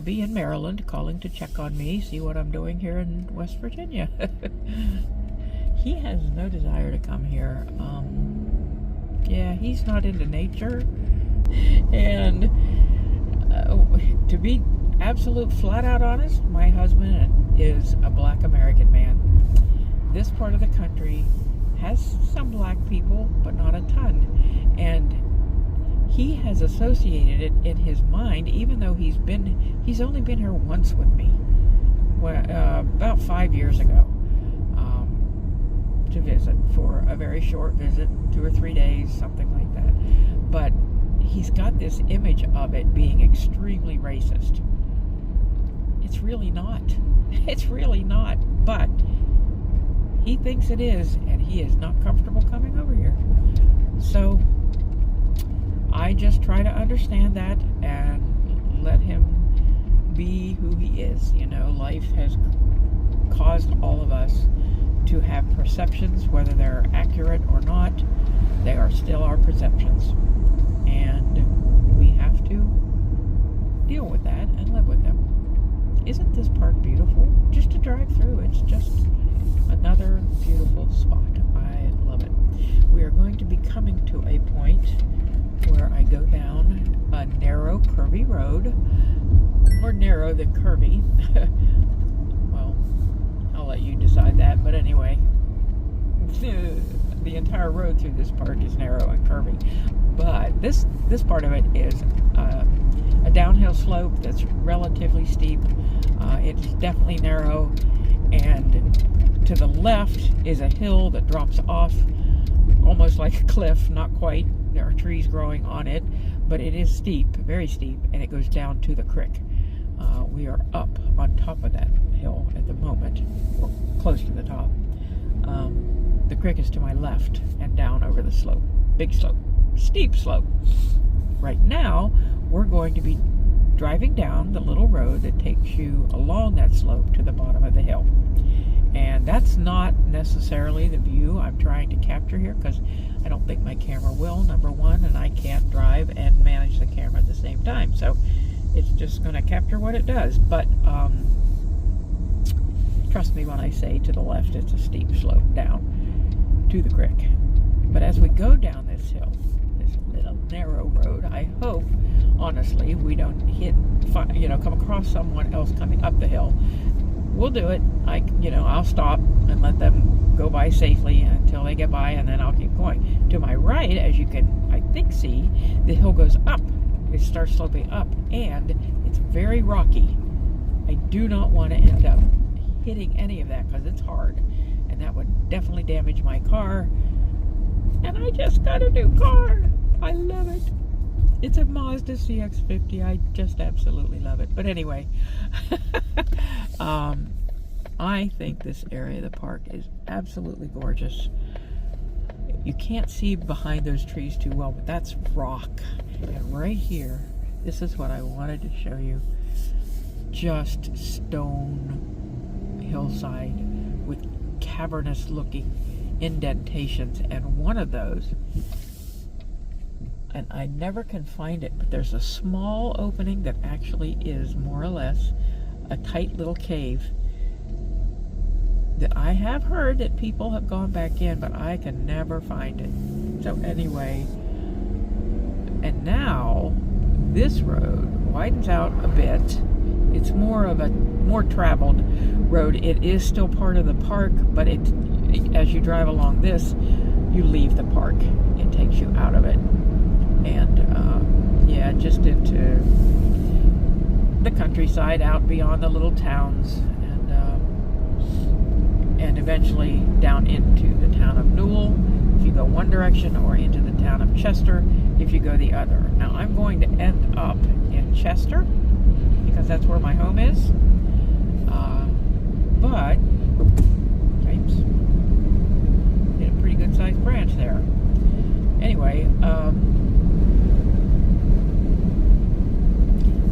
hubby in Maryland calling to check on me, see what I'm doing here in West Virginia. He has no desire to come here. Yeah, he's not into nature. And to be absolute flat out honest, my husband is a black American man. This part of the country has some black people, but not a ton. And he has associated it in his mind, even though he's only been here once with me, about 5 years ago, to visit for a very short visit, 2 or 3 days, something like that. But he's got this image of it being extremely racist. It's really not. It's really not. But he thinks it is, and he is not comfortable coming over here. So I just try to understand that and let him be who he is. You know, life has caused all of us to have perceptions, whether they're accurate or not. They are still our perceptions. And we have to deal with that and live with them. Isn't this park beautiful? Just to drive through, it's just another beautiful spot. I love it. We are going to be coming to a point where I go down a narrow, curvy road. More narrow than curvy. Well, I'll let you decide that, but anyway, the entire road through this park is narrow and curvy. But this part of it is a downhill slope that's relatively steep. It's definitely narrow, and to the left is a hill that drops off almost like a cliff, not quite. There are trees growing on it, but it is steep, very steep, and it goes down to the creek. We are up on top of that hill at the moment, or close to the top. The creek is to my left and down over the slope. Big slope, steep slope. Right now, we're going to be driving down the little road that takes you along that slope to the bottom of the hill. And that's not necessarily the view I'm trying to capture here, because I don't think my camera will, number one, and I can't drive and manage the camera at the same time. So it's just going to capture what it does. But trust me when I say to the left, it's a steep slope down to the creek. But as we go down this hill, this little narrow road, I hope, honestly, we don't come across someone else coming up the hill. We'll do it. I'll stop and let them go by safely until they get by, and then I'll keep going. To my right, as you can, I think, see, the hill goes up. It starts sloping up, and it's very rocky. I do not want to end up hitting any of that because it's hard, and that would definitely damage my car. And I just got a new car. I love it. It's a Mazda CX-50. I just absolutely love it. But anyway, I think this area of the park is absolutely gorgeous. You can't see behind those trees too well, but that's rock. And right here, this is what I wanted to show you. Just stone hillside with cavernous looking indentations, and one of those, and I never can find it, but there's a small opening that actually is more or less a tight little cave that I have heard that people have gone back in, but I can never find it. So anyway, and now this road widens out a bit. It's more of a more traveled road. It is still part of the park, but as you drive along this, you leave the park. It takes you out of it. And yeah, just into the countryside, out beyond the little towns, and eventually down into the town of Newell if you go one direction, or into the town of Chester if you go the other. Now I'm going to end up in Chester because that's where my home is. But James did a pretty good sized branch there. Anyway,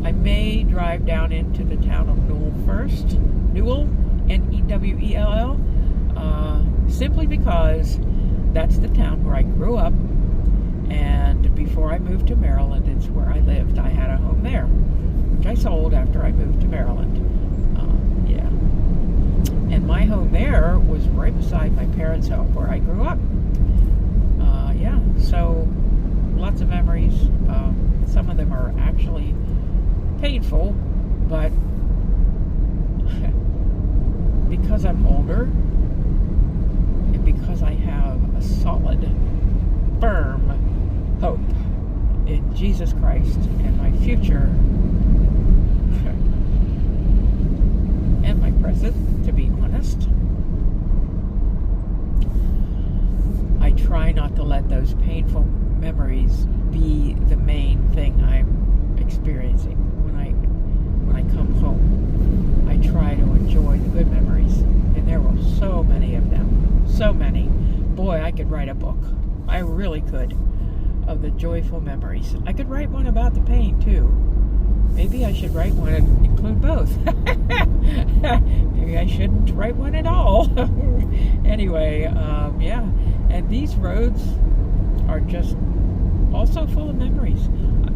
I may drive down into the town of Newell first. Newell, N-E-W-E-L-L, simply because that's the town where I grew up, and before I moved to Maryland, it's where I lived. I had a home there. which I sold after I moved to Maryland. Yeah. And my home there was right beside my parents' home where I grew up. Yeah, so lots of memories. Some of them are actually painful, but because I'm older and because I have a solid, firm hope in Jesus Christ and my future and my present, to be honest, I try not to let those painful memories be the main thing I'm experiencing when I come home. I try to enjoy the good memories, and there were so many of them. So many. Boy, I could write a book. I really could, of the joyful memories. I could write one about the pain, too. Maybe I should write one and include both. Maybe I shouldn't write one at all. Anyway, yeah. And these roads are just also full of memories.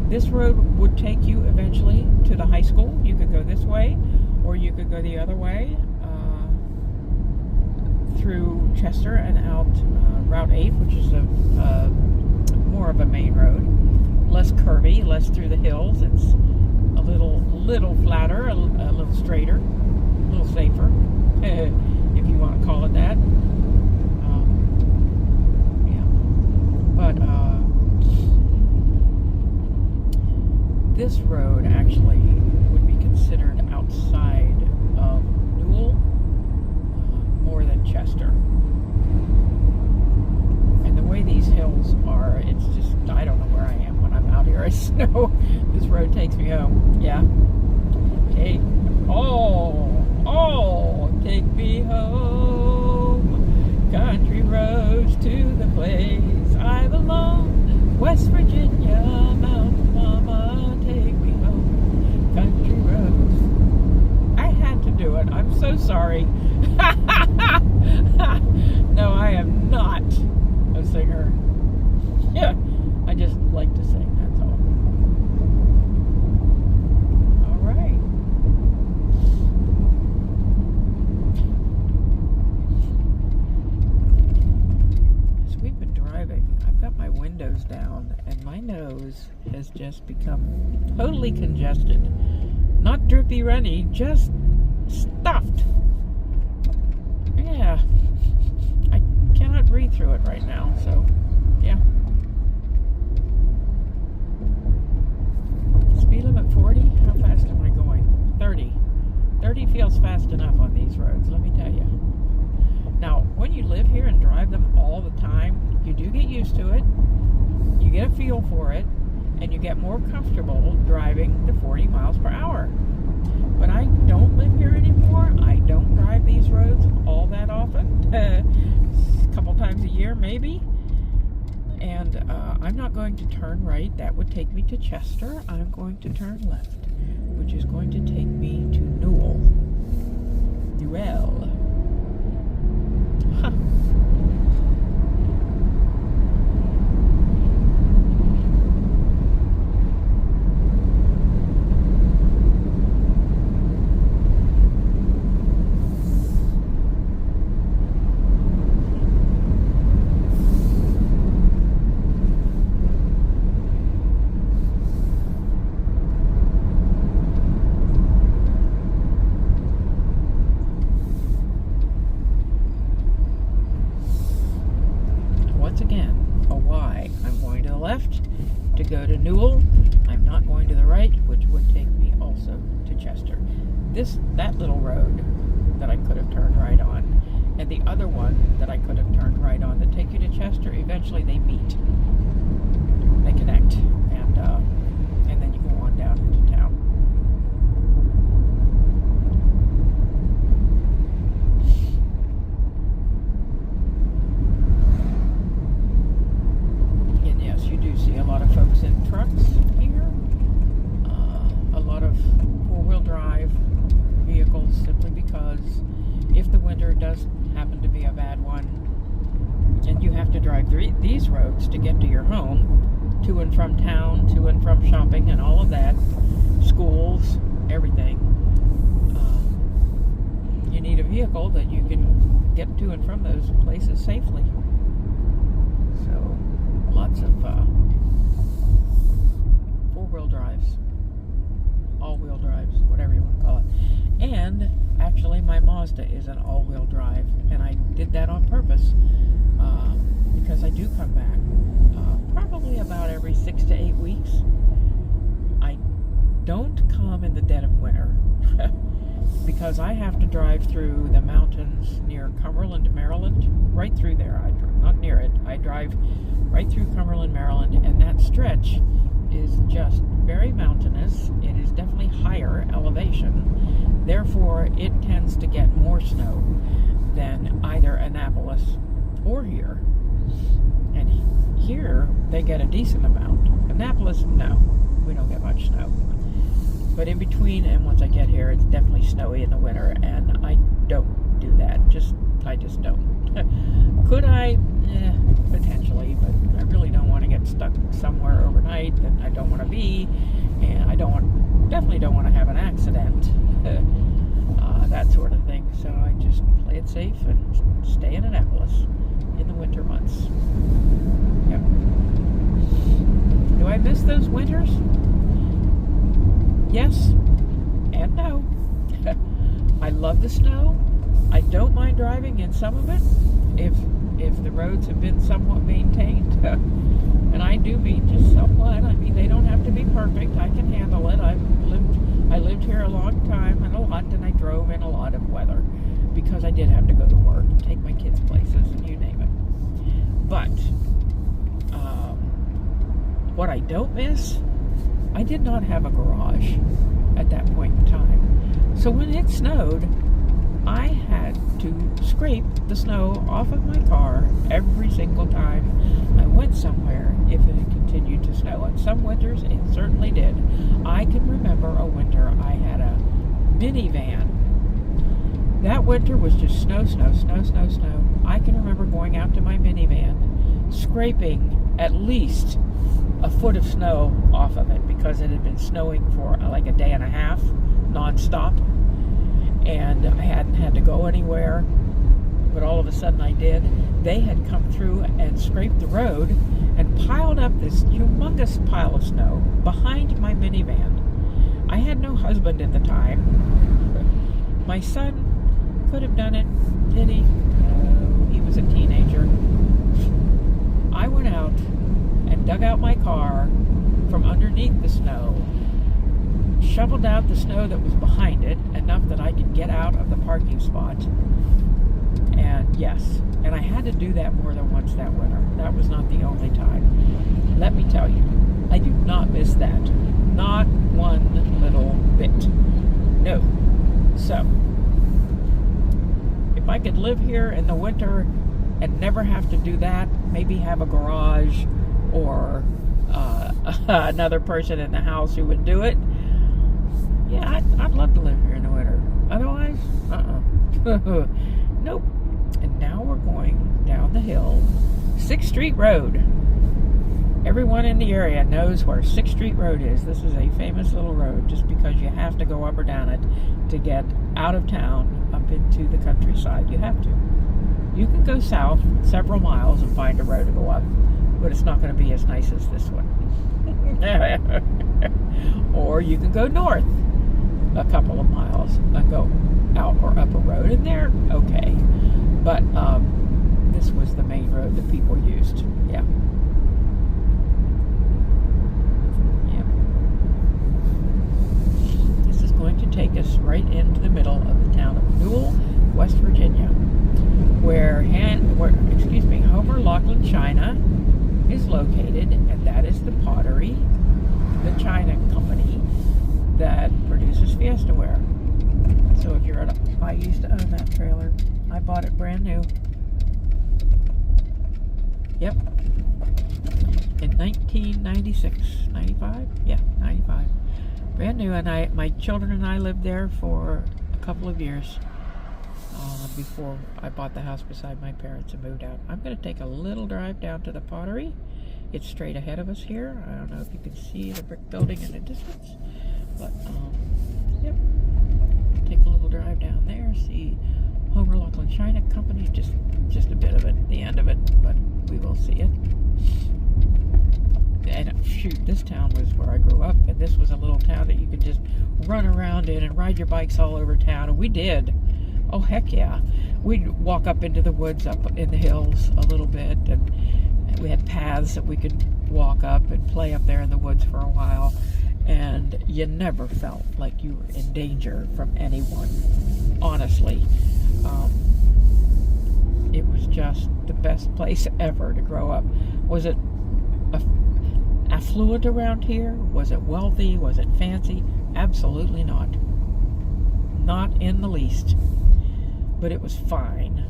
This road would take you eventually to the high school. You could go this way, or you could go the other way through Chester and out Route 8, which is more of a main road. Less curvy, less through the hills. It's a little flatter, a little straighter, a little safer, if you want to call it that. Yeah. But this road actually would be considered outside of Newell more than Chester. And the way these hills are, it's just, I don't know where I am when I'm out here. I just know this road takes me home. Yeah. Take me home. Country roads to the place I belong. West Virginia, Mountain Mama, take me home. Country roads. I had to do it. I'm so sorry. No, I am not a singer. Yeah, I just like to sing, that's all. All right. As we've been driving, I've got my windows down, and my nose has just become totally congested. Not drippy runny, just stuffed. Yeah. I cannot breathe through it right now, so yeah. Speed limit 40? How fast am I going? 30. 30 feels fast enough on these roads, let me tell you. Now, when you live here and drive them all the time, you do get used to it, you get a feel for it, and you get more comfortable driving the 40 miles per hour. But I don't live here anymore. I don't drive these roads all that often. A couple times a year, maybe. And I'm not going to turn right. That would take me to Chester. I'm going to turn left, which is going to take me to Newell. Newell. Huh. To go to Newell. I'm not going to the right, which would take me also to Chester. That little road that I could have turned right on, and the other one that I could have turned right on that take you to Chester, eventually they meet. They connect, and then you go on down into town. See a lot of folks in trucks here, a lot of four-wheel drive vehicles, simply because if the winter does happen to be a bad one and you have to drive these roads to get to your home, to and from town, to and from shopping and all of that, schools, everything. You need a vehicle that you can get to and from those places safely. So lots of four-wheel drives, all-wheel drives, whatever you want to call it. And actually my Mazda is an all-wheel drive, and I did that on purpose because I do come back probably about every 6 to 8 weeks. I don't come in the dead of winter because I have to drive through the mountains near Cumberland, Maryland, right through there. Not near it. I drive right through Cumberland, Maryland, and that stretch is just very mountainous. It is definitely higher elevation. Therefore, it tends to get more snow than either Annapolis or here. And here, they get a decent amount. Annapolis, no. We don't get much snow. But in between, and once I get here, it's definitely snowy in the winter, and I don't do that. I just don't. Could I? Potentially, but I really don't want to get stuck somewhere overnight that I don't want to be, and definitely don't want to have an accident, that sort of thing. So I just play it safe and stay in Annapolis in the winter months. Yep. Do I miss those winters? Yes and no. I love the snow. I don't mind driving in some of it if the roads have been somewhat maintained. And I do mean just somewhat. I mean, they don't have to be perfect. I can handle it. I lived here a long time and a lot, and I drove in a lot of weather because I did have to go to work and take my kids places and you name it. But what I don't miss, I did not have a garage at that point in time. So when it snowed, I had to scrape the snow off of my car every single time I went somewhere if it had continued to snow. And some winters it certainly did. I can remember a winter I had a minivan. That winter was just snow, snow, snow, snow, snow. I can remember going out to my minivan, scraping at least a foot of snow off of it because it had been snowing for like a day and a half nonstop, and I hadn't had to go anywhere, but all of a sudden I did. They had come through and scraped the road and piled up this humongous pile of snow behind my minivan. I had no husband at the time. My son could have done it, did he? No, he was a teenager. I went out and dug out my car from underneath the snow, shoveled out the snow that was behind it, enough that I could get out of the parking spot. And yes, and I had to do that more than once that winter. That was not the only time. Let me tell you, I do not miss that. Not one little bit. No. So, if I could live here in the winter and never have to do that, maybe have a garage or another person in the house who would do it, yeah, I'd love to live here in the winter. Otherwise, nope. And now we're going down the hill, 6th Street Road. Everyone in the area knows where 6th Street Road is. This is a famous little road just because you have to go up or down it to get out of town up into the countryside. You have to. You can go south several miles and find a road to go up, but it's not going to be as nice as this one. Or you can go north a couple of miles and go out or up a road, and they're okay. But this was the main road that people used. Yeah. Yeah. This is going to take us right into the middle of the town of Newell, West Virginia, where Homer Laughlin China is located, and that is the pottery, the China company that produces Fiesta ware. So if you're at I used to own that trailer. I bought it brand new. Yep. In 1996, 95? Yeah, 95. Brand new, and my children and I lived there for a couple of years before I bought the house beside my parents and moved out. I'm going to take a little drive down to the pottery. It's straight ahead of us here. I don't know if you can see the brick building in the distance, But, yep. Take a little drive down there, see Homer Laughlin China Company, just a bit of it, the end of it, but we will see it. And shoot, this town was where I grew up, and this was a little town that you could just run around in and ride your bikes all over town, and we did. Oh, heck yeah. We'd walk up into the woods up in the hills a little bit, and we had paths that we could walk up and play up there in the woods for a while, and you never felt like you were in danger from anyone, honestly. It was just the best place ever to grow up. Was it affluent around here? Was it wealthy? Was it fancy? Absolutely not. Not in the least. But it was fine.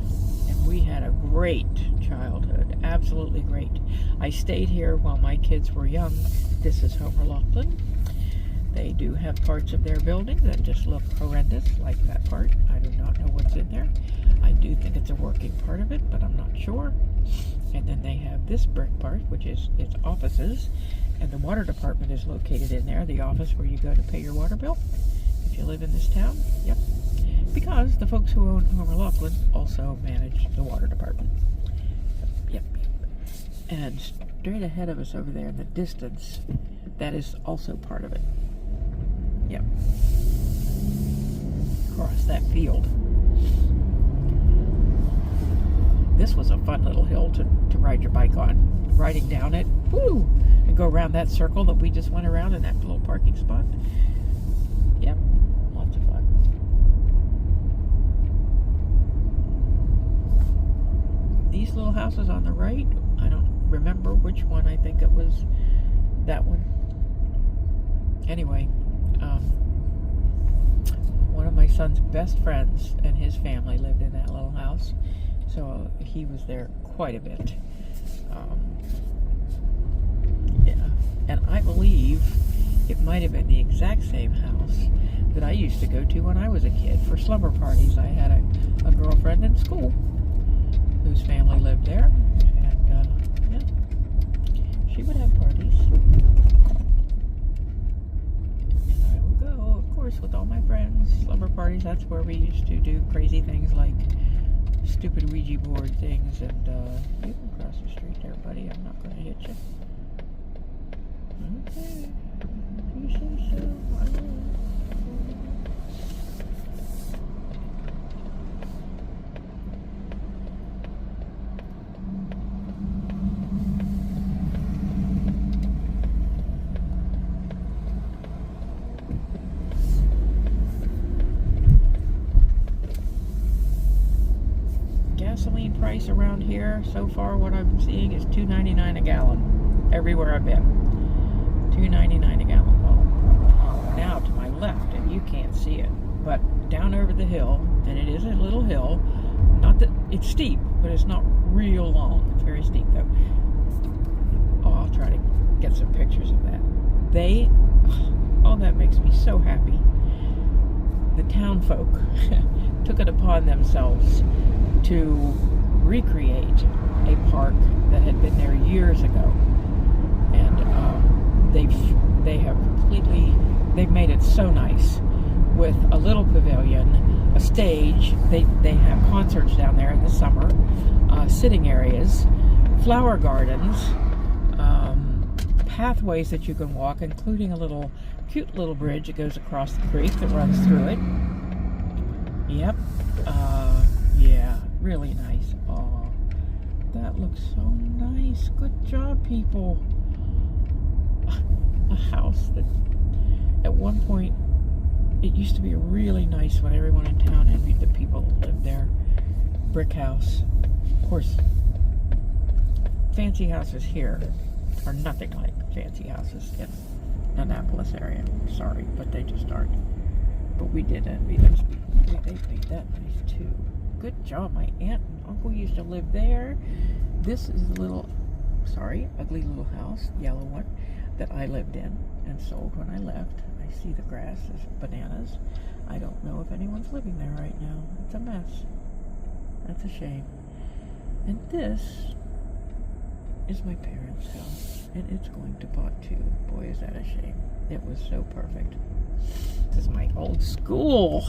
And we had a great childhood. Absolutely great. I stayed here while my kids were young. This is Homer Laughlin. They do have parts of their building that just look horrendous, like that part. I do not know what's in there. I do think it's a working part of it, but I'm not sure. And then they have this brick part, which is its offices, and the water department is located in there, the office where you go to pay your water bill if you live in this town. Yep. Because the folks who own Homer Laughlin also manage the water department. Yep. And straight ahead of us over there in the distance, that is also part of it. Yep. Across that field. This was a fun little hill to ride your bike on. Riding down it, woo, and go around that circle that we just went around in that little parking spot. Yep, lots of fun. These little houses on the right, I don't remember which one. I think it was that one. Anyway, one of my son's best friends and his family lived in that little house. So he was there quite a bit. Yeah. And I believe it might have been the exact same house that I used to go to when I was a kid for slumber parties. I had a girlfriend in school whose family lived there. And, yeah, she would have parties. And I would go, of course, with all my friends. Slumber parties, that's where we used to do crazy things like stupid Ouija board things, and you can cross the street there, buddy. I'm not going to hit you. Okay. If you say so, I will. Gasoline price around here so far, what I'm seeing is $2.99 a gallon everywhere I've been. $2.99 a gallon. Well, now to my left, and you can't see it, but down over the hill, and it is a little hill, not that it's steep, but it's not real long. It's very steep though. Oh, I'll try to get some pictures of that. That makes me so happy. The town folk took it upon themselves to recreate a park that had been there years ago, and they've made it so nice with a little pavilion, a stage. They have concerts down there in the summer, sitting areas, flower gardens, pathways that you can walk, including a cute little bridge that goes across the creek that runs through it. Yep. Yeah, really nice. Oh, that looks so nice. Good job, people. A house that at one point it used to be a really nice one. Everyone in town envied the people that lived there. Brick house. Of course, fancy houses here are nothing like fancy houses in Annapolis area. Sorry, but they just aren't. But we did envy those people. They made that nice too. Good job. My aunt and uncle used to live there. This is a little, ugly little house, yellow one, that I lived in and sold when I left. I see the grass is bananas. I don't know if anyone's living there right now. It's a mess. That's a shame. And this is my parents' house, and it's going to pot too. Boy, is that a shame. It was so perfect. This is my old school.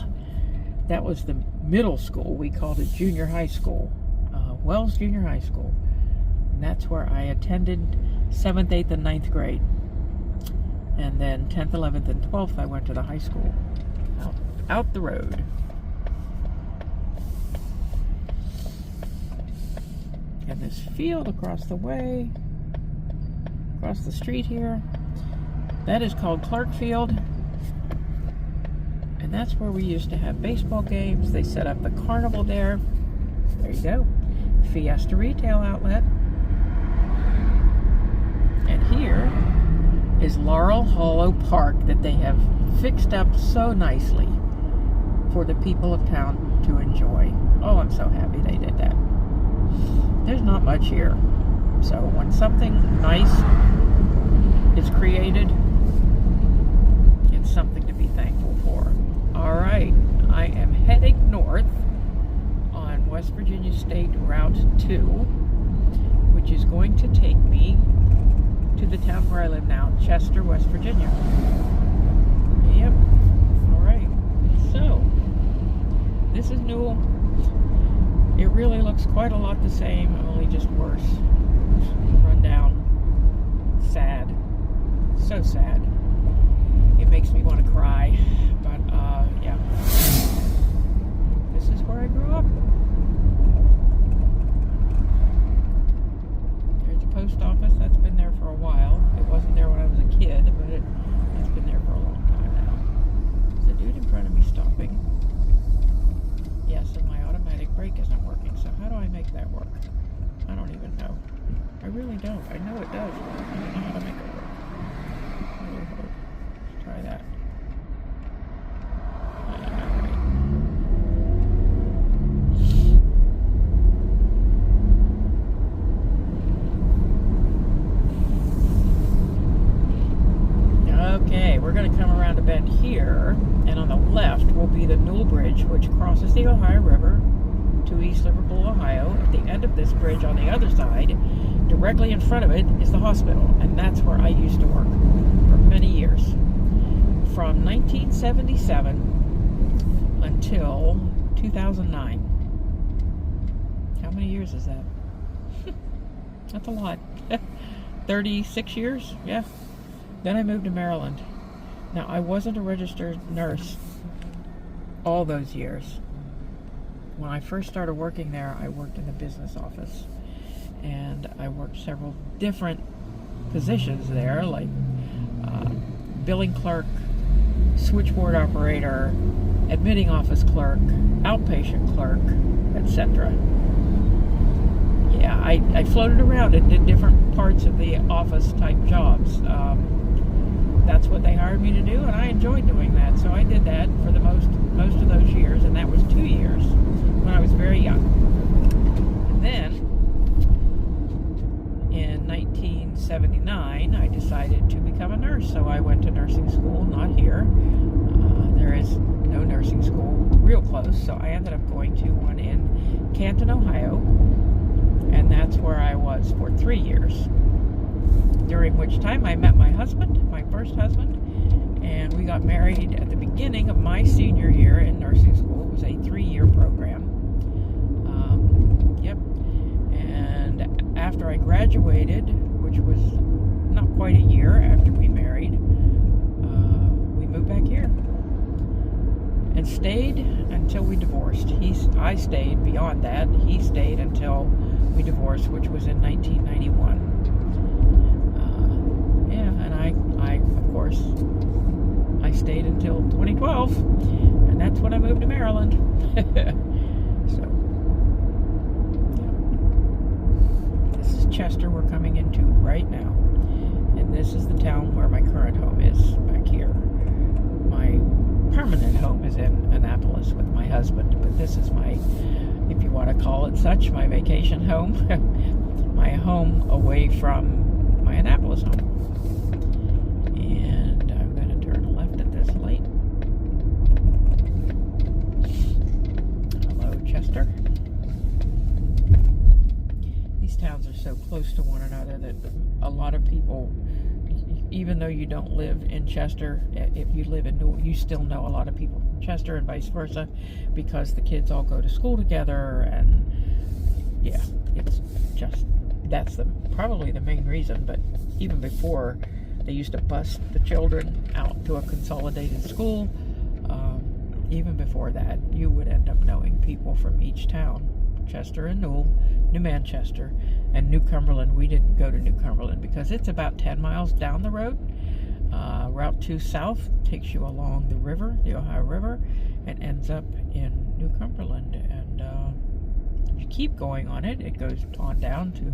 That was the middle school. We called it junior high school. Wells Junior High School. And that's where I attended 7th, 8th, and 9th grade. And then 10th, 11th, and 12th, I went to the high school. Out the road. And this field across the way, across the street here, that is called Clark Field. And that's where we used to have baseball games. They set up the carnival there. There you go. Fiesta Retail Outlet. And here is Laurel Hollow Park that they have fixed up so nicely for the people of town to enjoy. Oh, I'm so happy they did that. There's not much here. So when something nice is created, it's something to be thankful for. All right, I am heading north on West Virginia State Route 2, which is going to take me to the town where I live now, Chester, West Virginia. Yep. All right. So, this is Newell. It really looks quite a lot the same, only just worse. Run down. Sad. So sad. It makes me want to cry. But, yeah. This is where I grew up. There's the post office. That's been there for a while. It wasn't there when I was a kid, but it's been there for a long time now. There's a dude in front of me stopping. Yes, and my automatic brake isn't working, so how do I make that work? I don't even know. I really don't. I know it does work. I don't know how to make it work. Let's try that. Okay, we're going to come around a bend here, and on the left will be the Newell Bridge, which crosses the Ohio River to East Liverpool, Ohio. At the end of this bridge on the other side, directly in front of it, is the hospital, and that's where I used to work for many years. From 1977 until 2009. How many years is that? That's a lot. 36 years? Yeah. Then I moved to Maryland. Now, I wasn't a registered nurse all those years. When I first started working there, I worked in the business office. And I worked several different positions there, like billing clerk, switchboard operator, admitting office clerk, outpatient clerk, etc. Yeah, I floated around and did different parts of the office type jobs. That's what they hired me to do, and I enjoyed doing that. So I did that for the most of those years, and that was 2 years when I was very young. And then in 1979, I decided to become a nurse. So I went to nursing school, not here. There is no nursing school real close, so I ended up going to one in Canton, Ohio, and that's where I was for 3 years. During which time I met my husband, my first husband, and we got married at the beginning of my senior year in nursing school. It was a 3-year program. Yep. And after I graduated, which was not quite a year after we married, we moved back here and stayed until we divorced. I stayed beyond that. He stayed until we divorced, which was in 1991. Of course, I stayed until 2012, and that's when I moved to Maryland. So, yeah. This is Chester we're coming into right now, and this is the town where my current home is, back here. My permanent home is in Annapolis with my husband, but this is my, if you want to call it such, my vacation home, my home away from my Annapolis home. And I'm going to turn left at this light. Hello, Chester. These towns are so close to one another that a lot of people, even though you don't live in Chester, if you live in Newell, you still know a lot of people from Chester and vice versa, because the kids all go to school together. And yeah, it's just, that's probably the main reason. But even before, they used to bus the children out to a consolidated school. Even before that, you would end up knowing people from each town. Chester and Newell, New Manchester, and New Cumberland. We didn't go to New Cumberland because it's about 10 miles down the road. Route 2 south takes you along the river, the Ohio River, and ends up in New Cumberland. And if you keep going on it, it goes on down to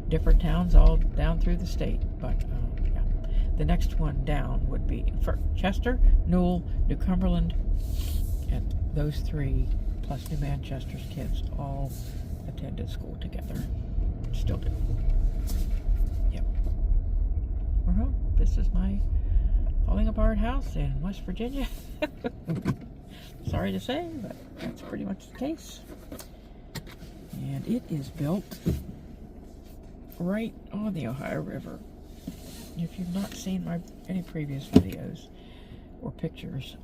different towns all down through the state. But yeah, the next one down would be for Chester, Newell, New Cumberland, and those three plus New Manchester's kids all attended school together. Still do. Yep. Well, this is my falling apart house in West Virginia. Sorry to say, but that's pretty much the case. And it is built right on the Ohio River. If you've not seen any previous videos or pictures,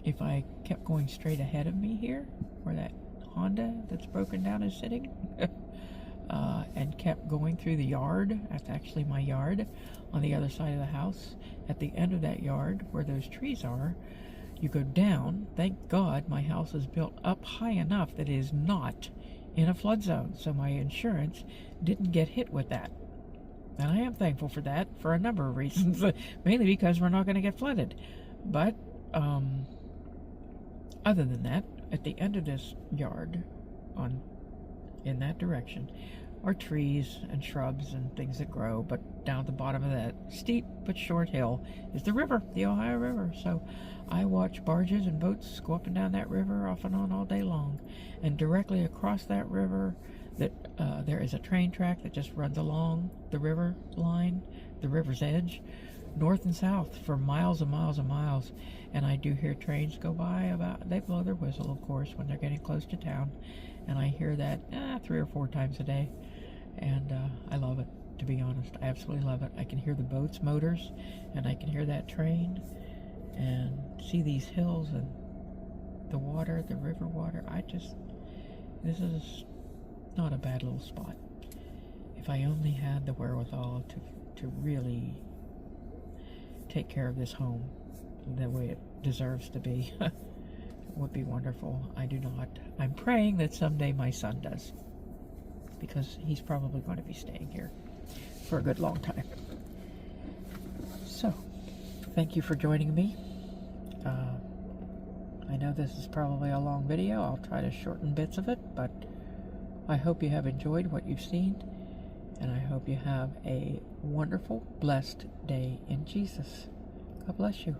if I kept going straight ahead of me here, where that Honda that's broken down is sitting, and kept going through the yard, that's actually my yard, on the other side of the house, at the end of that yard, where those trees are, you go down. Thank God my house is built up high enough that it is not in a flood zone, so my insurance didn't get hit with that. And I am thankful for that, for a number of reasons, mainly because we're not going to get flooded. But, other than that, at the end of this yard, in that direction, are trees and shrubs and things that grow. But down at the bottom of that steep but short hill is the river, the Ohio River. So I watch barges and boats go up and down that river off and on all day long. And directly across that river, there is a train track that just runs along the river line, the river's edge, north and south for miles and miles and miles. And I do hear trains go by. They blow their whistle, of course, when they're getting close to town, and I hear that 3 or 4 times a day. And I love it, to be honest. I absolutely love it. I can hear the boats' motors, and I can hear that train, and see these hills and the water, the river water. This is not a bad little spot. If I only had the wherewithal to really take care of this home the way it deserves to be, it would be wonderful. I do not. I'm praying that someday my son does, because he's probably going to be staying here for a good long time. So, thank you for joining me. I know this is probably a long video. I'll try to shorten bits of it, but I hope you have enjoyed what you've seen, and I hope you have a wonderful, blessed day in Jesus. God bless you.